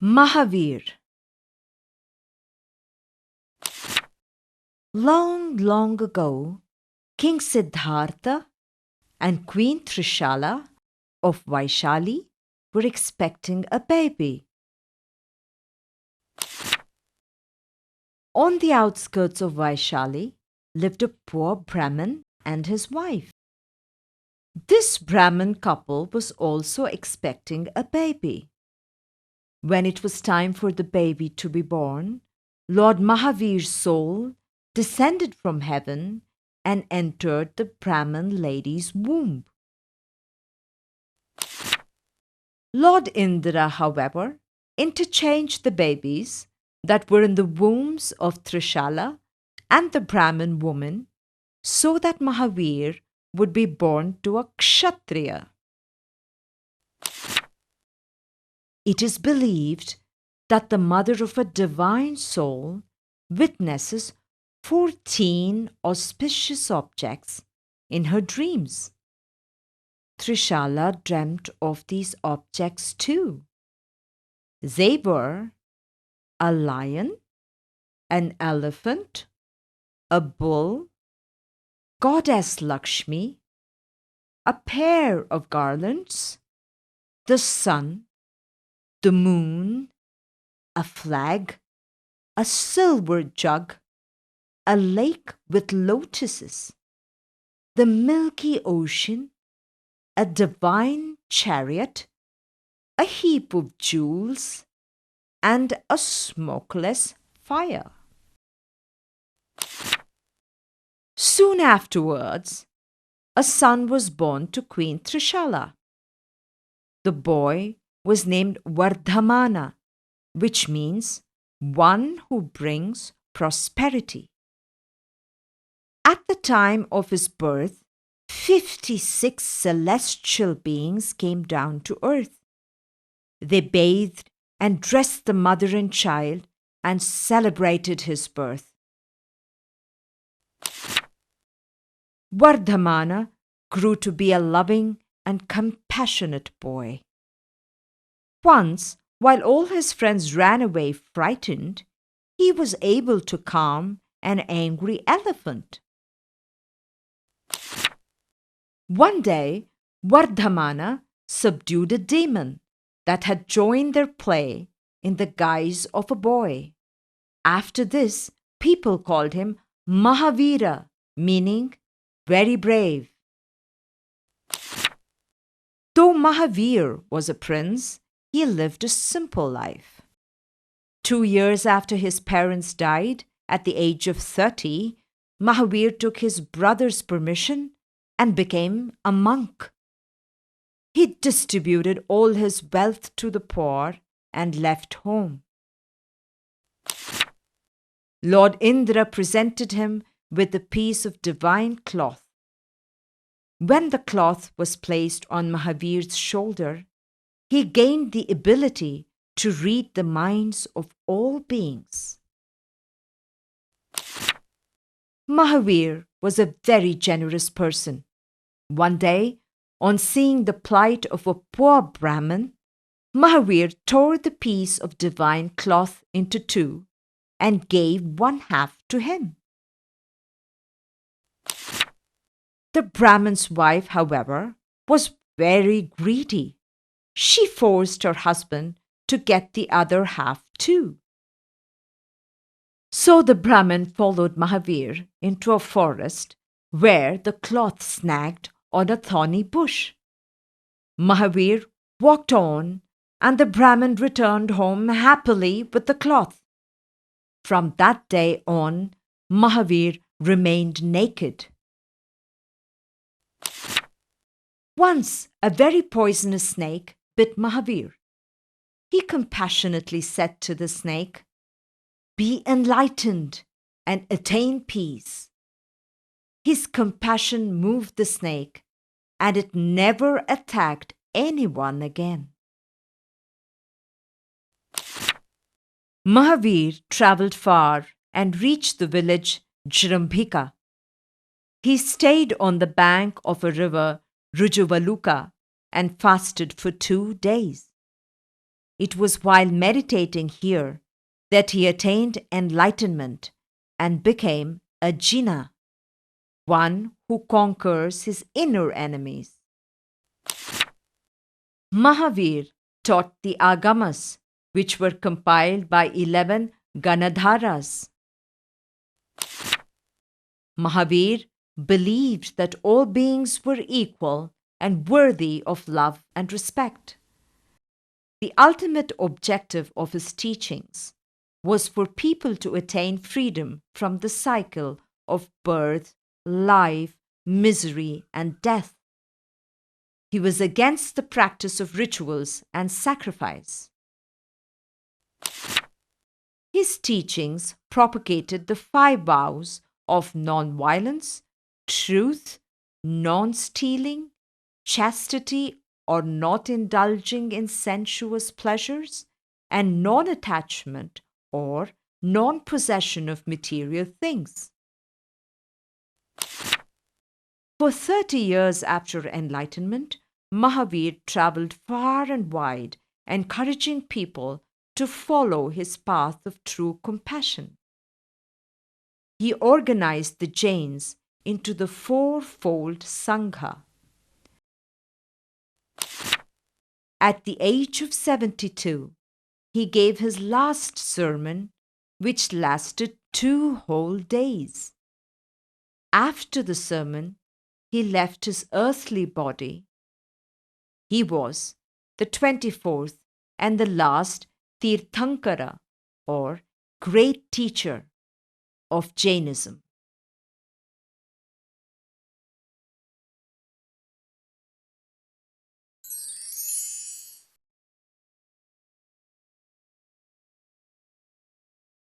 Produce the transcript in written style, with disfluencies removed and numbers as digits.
Mahavir. Long, long ago, King Siddhartha and Queen Trishala of Vaishali were expecting a baby. On the outskirts of Vaishali lived a poor Brahmin and his wife. This Brahmin couple was also expecting a baby. When it was time for the baby to be born, Lord Mahavir's soul descended from heaven and entered the Brahmin lady's womb. Lord Indra, however, interchanged the babies that were in the wombs of Trishala and the Brahmin woman so that Mahavir would be born to a Kshatriya. It is believed that the mother of a divine soul witnesses 14 auspicious objects in her dreams. Trishala dreamt of these objects too. They were a lion, an elephant, a bull, Goddess Lakshmi, a pair of garlands, the sun, the moon, a flag, a silver jug, a lake with lotuses, the milky ocean, a divine chariot, a heap of jewels, and a smokeless fire. Soon afterwards, a son was born to Queen Trishala. The boy was named Vardhamana, which means one who brings prosperity. At the time of his birth, 56 celestial beings came down to earth. They bathed and dressed the mother and child and celebrated his birth. Vardhamana grew to be a loving and compassionate boy. Once, while all his friends ran away frightened, he was able to calm an angry elephant. One day, Vardhamana subdued a demon that had joined their play in the guise of a boy. After this, people called him Mahavira, meaning very brave. Though Mahavir was a prince, he lived a simple life. 2 years after his parents died, at the age of 30, Mahavir took his brother's permission and became a monk. He distributed all his wealth to the poor and left home. Lord Indra presented him with a piece of divine cloth. When the cloth was placed on Mahavir's shoulder, he gained the ability to read the minds of all beings. Mahavir was a very generous person. One day, on seeing the plight of a poor Brahmin, Mahavir tore the piece of divine cloth into two and gave one half to him. The Brahmin's wife, however, was very greedy. She forced her husband to get the other half too. So the Brahmin followed Mahavir into a forest where the cloth snagged on a thorny bush. Mahavir walked on, and the Brahmin returned home happily with the cloth. From that day on, Mahavir remained naked. Once, a very poisonous snake bit Mahavir. He compassionately said to the snake, "Be enlightened and attain peace." His compassion moved the snake, and it never attacked anyone again. Mahavir travelled far and reached the village Jrambhika. He stayed on the bank of a river, Rujuvaluka, and fasted for 2 days. It was while meditating here that he attained enlightenment and became a Jinnah, one who conquers his inner enemies. Mahavir taught the Agamas, which were compiled by 11 Ganadharas. Mahavir believed that all beings were equal and worthy of love and respect. The ultimate objective of his teachings was for people to attain freedom from the cycle of birth, life, misery, and death. He was against the practice of rituals and sacrifice. His teachings propagated the 5 vows of non-violence, truth, non-stealing, chastity or not indulging in sensuous pleasures, and non-attachment or non-possession of material things. For 30 years after enlightenment, Mahavir traveled far and wide, encouraging people to follow his path of true compassion. He organized the Jains into the fourfold Sangha. At the age of 72, he gave his last sermon, which lasted 2 whole days. After the sermon, he left his earthly body. He was the 24th and the last Tirthankara, or great teacher of Jainism.